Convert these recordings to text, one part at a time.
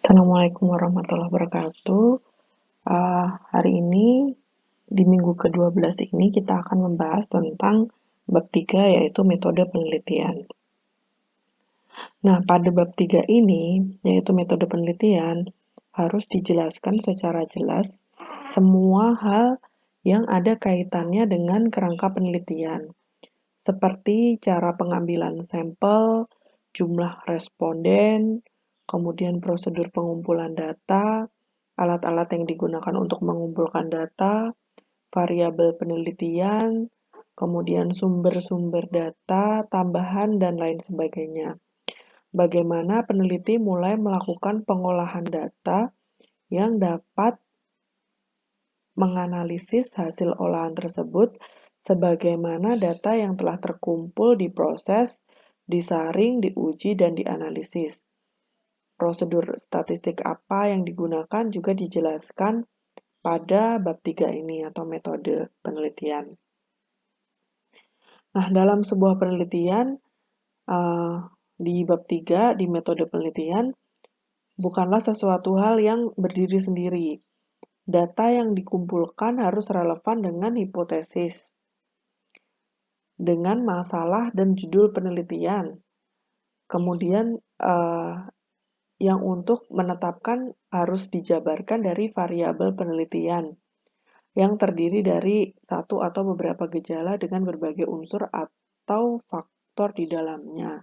Assalamualaikum warahmatullahi wabarakatuh. Hari ini di minggu ke-12 ini kita akan membahas tentang bab 3 yaitu metode penelitian. Nah, pada bab 3 ini yaitu metode penelitian harus dijelaskan secara jelas semua hal yang ada kaitannya dengan kerangka penelitian, seperti cara pengambilan sampel, jumlah responden, kemudian prosedur pengumpulan data, alat-alat yang digunakan untuk mengumpulkan data, variabel penelitian, kemudian sumber-sumber data, tambahan, dan lain sebagainya. Bagaimana peneliti mulai melakukan pengolahan data yang dapat menganalisis hasil olahan tersebut, sebagaimana data yang telah terkumpul diproses, disaring, diuji, dan dianalisis. Prosedur statistik apa yang digunakan juga dijelaskan pada bab 3 ini atau metode penelitian. Nah, dalam sebuah penelitian di bab 3 di metode penelitian bukanlah sesuatu hal yang berdiri sendiri. Data yang dikumpulkan harus relevan dengan hipotesis, dengan masalah dan judul penelitian. Kemudian yang untuk menetapkan harus dijabarkan dari variabel penelitian yang terdiri dari satu atau beberapa gejala dengan berbagai unsur atau faktor di dalamnya,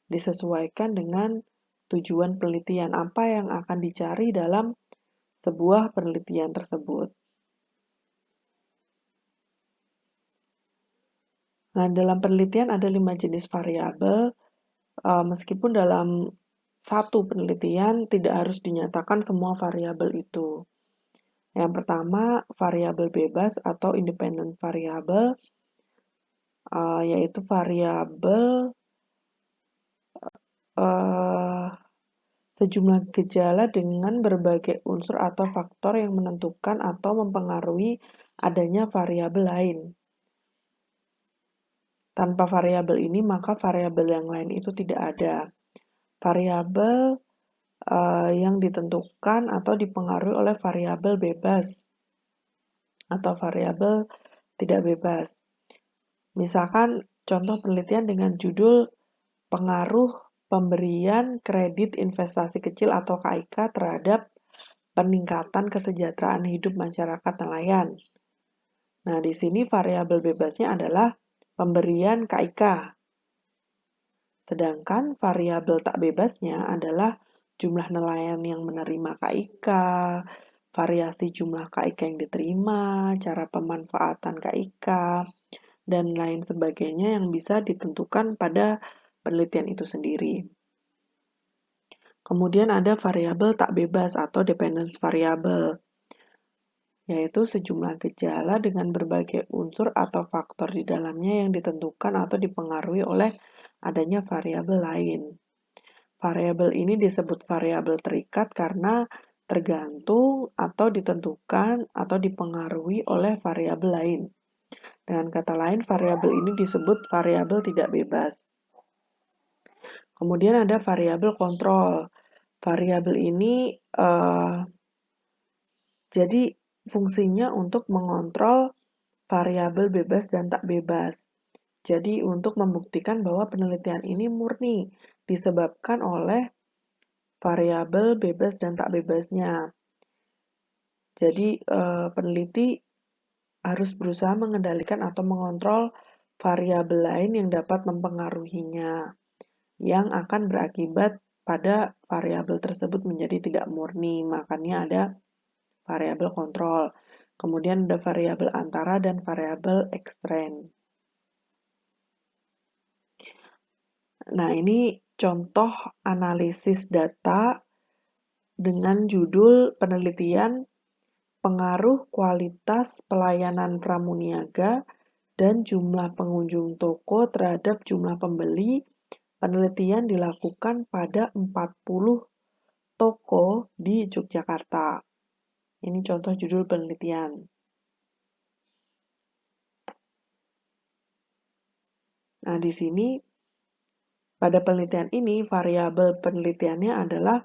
disesuaikan dengan tujuan penelitian, apa yang akan dicari dalam sebuah penelitian tersebut. Nah, dalam penelitian ada 5 jenis variabel, meskipun dalam satu penelitian tidak harus dinyatakan semua variabel itu. Yang pertama, variabel bebas atau independent variable, yaitu variabel sejumlah gejala dengan berbagai unsur atau faktor yang menentukan atau mempengaruhi adanya variabel lain. Tanpa variabel ini, maka variabel yang lain itu tidak ada. Variabel yang ditentukan atau dipengaruhi oleh variabel bebas atau variabel tidak bebas. Misalkan contoh penelitian dengan judul pengaruh pemberian kredit investasi kecil atau KIK terhadap peningkatan kesejahteraan hidup masyarakat nelayan. Nah, di sini variabel bebasnya adalah pemberian KIK. Sedangkan variabel tak bebasnya adalah jumlah nelayan yang menerima KIK, variasi jumlah KIK yang diterima, cara pemanfaatan KIK, dan lain sebagainya yang bisa ditentukan pada penelitian itu sendiri. Kemudian ada variabel tak bebas atau dependence variable, yaitu sejumlah gejala dengan berbagai unsur atau faktor di dalamnya yang ditentukan atau dipengaruhi oleh adanya variabel lain. Variabel ini disebut variabel terikat karena tergantung atau ditentukan atau dipengaruhi oleh variabel lain. Dengan kata lain, variabel ini disebut variabel tidak bebas. Kemudian ada variabel kontrol. Variabel ini jadi fungsinya untuk mengontrol variabel bebas dan tak bebas. Jadi untuk membuktikan bahwa penelitian ini murni disebabkan oleh variabel bebas dan tak bebasnya. Jadi peneliti harus berusaha mengendalikan atau mengontrol variabel lain yang dapat mempengaruhinya, yang akan berakibat pada variabel tersebut menjadi tidak murni. Makanya ada variabel kontrol. Kemudian ada variabel antara dan variabel ekstern. Nah, ini contoh analisis data dengan judul penelitian pengaruh kualitas pelayanan pramuniaga dan jumlah pengunjung toko terhadap jumlah pembeli. Penelitian dilakukan pada 40 toko di Yogyakarta. Ini contoh judul penelitian. Nah, di sini pada penelitian ini variabel penelitiannya adalah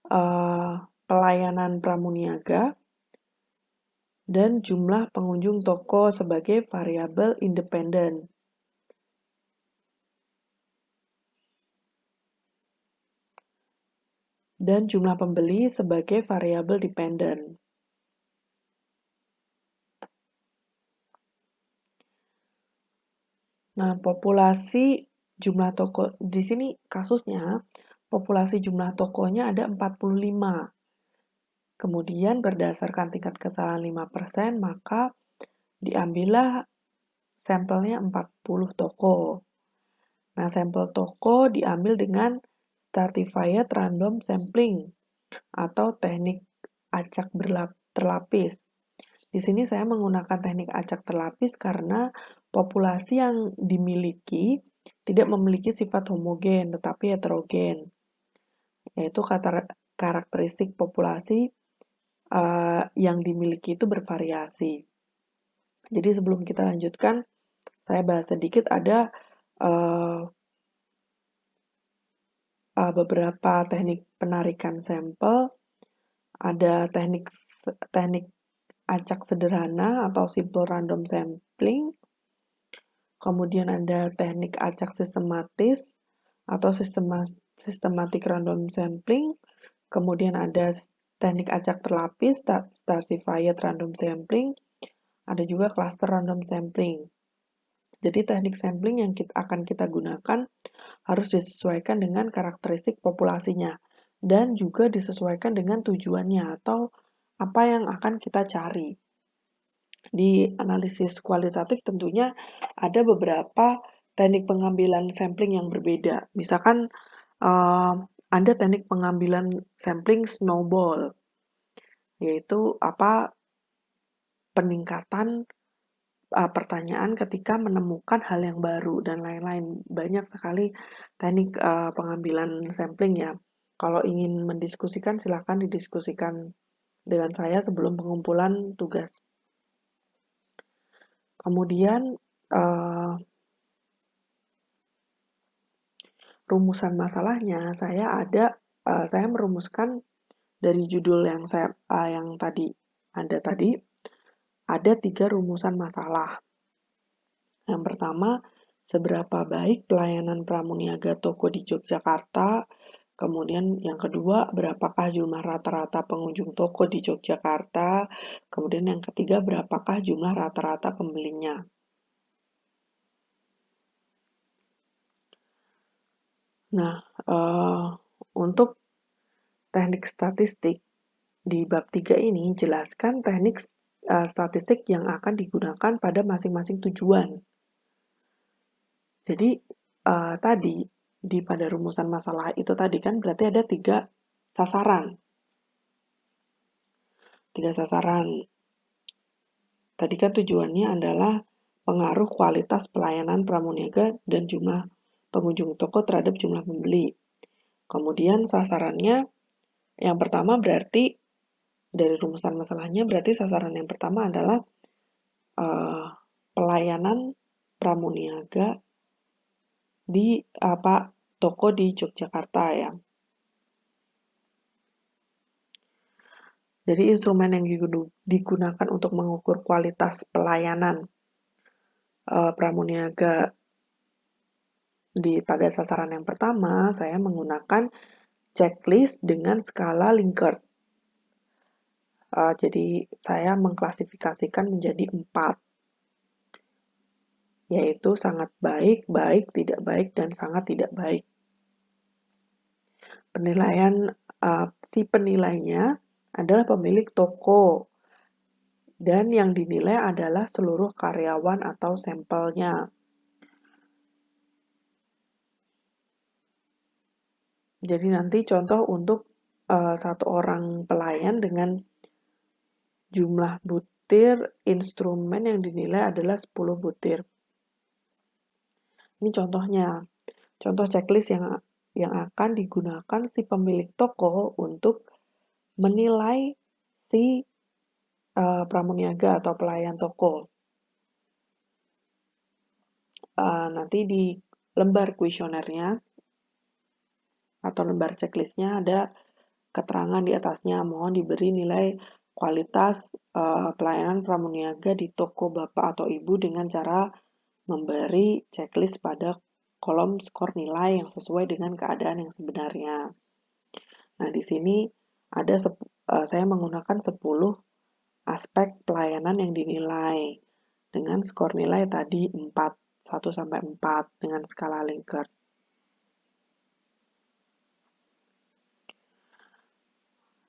eh, pelayanan pramuniaga, dan jumlah pengunjung toko sebagai variabel independen. Dan jumlah pembeli sebagai variabel dependen. Nah, populasi jumlah toko di sini kasusnya populasi jumlah tokonya ada 45. Kemudian berdasarkan tingkat kesalahan 5%, maka diambillah sampelnya 40 toko. Nah, sampel toko diambil dengan stratified random sampling atau teknik acak terlapis. Di sini saya menggunakan teknik acak terlapis karena populasi yang dimiliki tidak memiliki sifat homogen tetapi heterogen, yaitu karakteristik populasi yang dimiliki itu bervariasi. Jadi sebelum kita lanjutkan, saya bahas sedikit ada beberapa teknik penarikan sampel, ada teknik acak sederhana atau simple random sampling, kemudian ada teknik acak sistematis atau systematic random sampling, kemudian ada teknik acak terlapis, stratified random sampling, ada juga cluster random sampling. Jadi teknik sampling yang akan kita gunakan harus disesuaikan dengan karakteristik populasinya dan juga disesuaikan dengan tujuannya atau apa yang akan kita cari. Di analisis kualitatif tentunya ada beberapa teknik pengambilan sampling yang berbeda. Misalkan ada teknik pengambilan sampling snowball, yaitu peningkatan pertanyaan ketika menemukan hal yang baru dan lain-lain. Banyak sekali teknik pengambilan sampling ya. Kalau ingin mendiskusikan, silakan didiskusikan dengan saya sebelum pengumpulan tugas. Kemudian rumusan masalahnya saya merumuskan dari judul yang tadi ada 3 rumusan masalah. Yang pertama, seberapa baik pelayanan pramuniaga toko di Yogyakarta. Kemudian yang kedua, berapakah jumlah rata-rata pengunjung toko di Yogyakarta. Kemudian yang ketiga, berapakah jumlah rata-rata pembelinya. Nah, untuk teknik statistik di bab 3 ini jelaskan teknik statistik yang akan digunakan pada masing-masing tujuan. Jadi tadi pada rumusan masalah itu tadi kan berarti ada 3 sasaran. 3 sasaran. Tadi kan tujuannya adalah pengaruh kualitas pelayanan pramuniaga dan jumlah pengunjung toko terhadap jumlah pembeli. Kemudian sasarannya yang pertama berarti dari rumusan masalahnya berarti sasaran yang pertama adalah pelayanan pramuniaga di toko di Yogyakarta ya. Jadi instrumen yang digunakan untuk mengukur kualitas pelayanan pramuniaga pada sasaran yang pertama, saya menggunakan checklist dengan skala Likert. Jadi saya mengklasifikasikan menjadi 4, yaitu sangat baik, baik, tidak baik, dan sangat tidak baik. Penilaian si penilainya adalah pemilik toko dan yang dinilai adalah seluruh karyawan atau sampelnya. Jadi nanti contoh untuk satu orang pelayan dengan jumlah butir instrumen yang dinilai adalah 10 butir. Ini contohnya, contoh checklist yang akan digunakan si pemilik toko untuk menilai si pramuniaga atau pelayan toko. Nanti di lembar kuesionernya atau lembar checklistnya ada keterangan di atasnya, mohon diberi nilai kualitas pelayanan pramuniaga di toko Bapak atau Ibu dengan cara memberi checklist pada kolom skor nilai yang sesuai dengan keadaan yang sebenarnya. Nah, di sini ada saya menggunakan 10 aspek pelayanan yang dinilai dengan skor nilai tadi 4, 1 sampai 4 dengan skala Likert.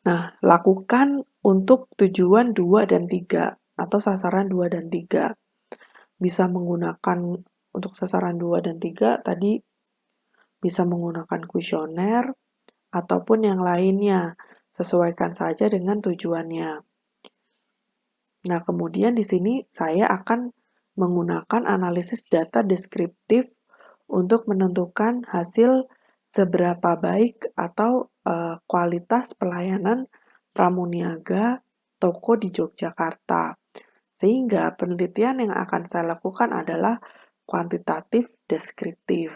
Nah, lakukan untuk tujuan 2 dan 3 atau sasaran 2 dan 3. Bisa menggunakan untuk sasaran 2 dan 3 tadi bisa menggunakan kuesioner ataupun yang lainnya. Sesuaikan saja dengan tujuannya. Nah, kemudian di sini saya akan menggunakan analisis data deskriptif untuk menentukan hasil seberapa baik atau kualitas pelayanan pramuniaga toko di Yogyakarta. Sehingga penelitian yang akan saya lakukan adalah kuantitatif deskriptif.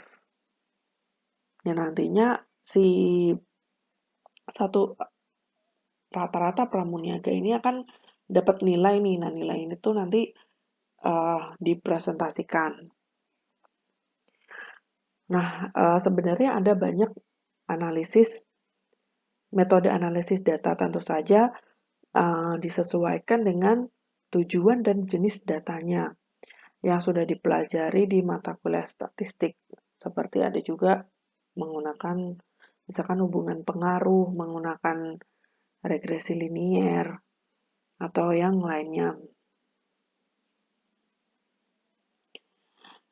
Ya, nantinya si satu rata-rata pramuniaga ini akan dapat nilai nih. Nah, nilai ini tuh nanti dipresentasikan. Nah, sebenarnya ada banyak metode analisis data, tentu saja disesuaikan dengan tujuan dan jenis datanya yang sudah dipelajari di mata kuliah statistik. Seperti ada juga menggunakan misalkan hubungan pengaruh, menggunakan regresi linier, atau yang lainnya.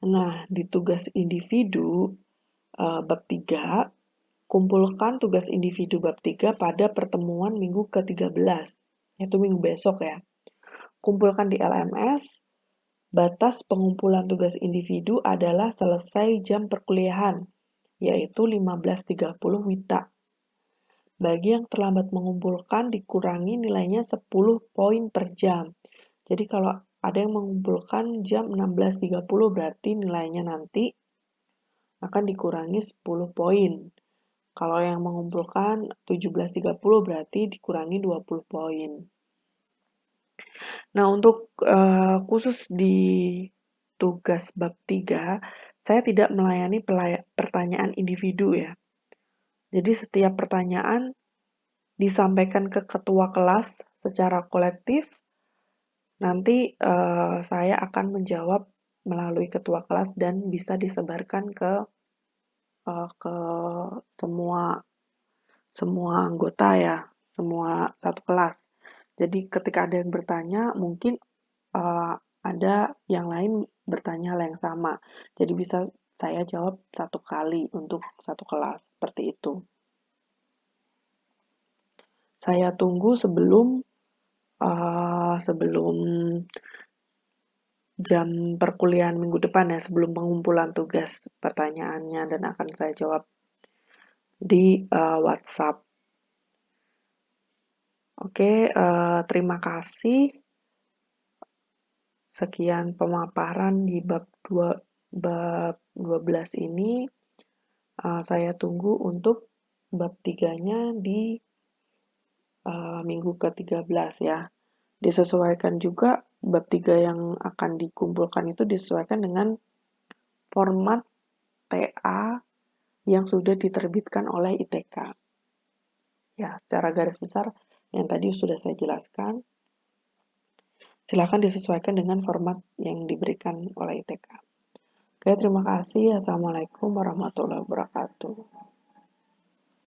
Nah, di tugas individu bab 3, kumpulkan tugas individu bab 3 pada pertemuan minggu ke-13, yaitu minggu besok ya. Kumpulkan di LMS, batas pengumpulan tugas individu adalah selesai jam perkuliahan, yaitu 15.30 WITA. Bagi yang terlambat mengumpulkan dikurangi nilainya 10 poin per jam. Jadi kalau ada yang mengumpulkan jam 16.30 berarti nilainya nanti akan dikurangi 10 poin. Kalau yang mengumpulkan 17.30 berarti dikurangi 20 poin. Nah, untuk khusus di tugas bab 3, saya tidak melayani pertanyaan individu ya. Jadi setiap pertanyaan disampaikan ke ketua kelas secara kolektif. Nanti saya akan menjawab melalui ketua kelas dan bisa disebarkan ke semua anggota ya, semua satu kelas. Jadi ketika ada yang bertanya, mungkin ada yang lain bertanya hal yang sama. Jadi bisa saya jawab satu kali untuk satu kelas, seperti itu. Saya tunggu sebelum jam perkuliahan minggu depan ya, sebelum pengumpulan tugas pertanyaannya dan akan saya jawab di WhatsApp. Oke, terima kasih. Sekian pemaparan di bab 12 ini. Saya tunggu untuk bab 3-nya di minggu ke-13 ya. Disesuaikan juga bab 3 yang akan dikumpulkan itu disesuaikan dengan format TA yang sudah diterbitkan oleh ITK. Ya, secara garis besar yang tadi sudah saya jelaskan. Silakan disesuaikan dengan format yang diberikan oleh ITK. Oke, terima kasih. Assalamualaikum warahmatullahi wabarakatuh.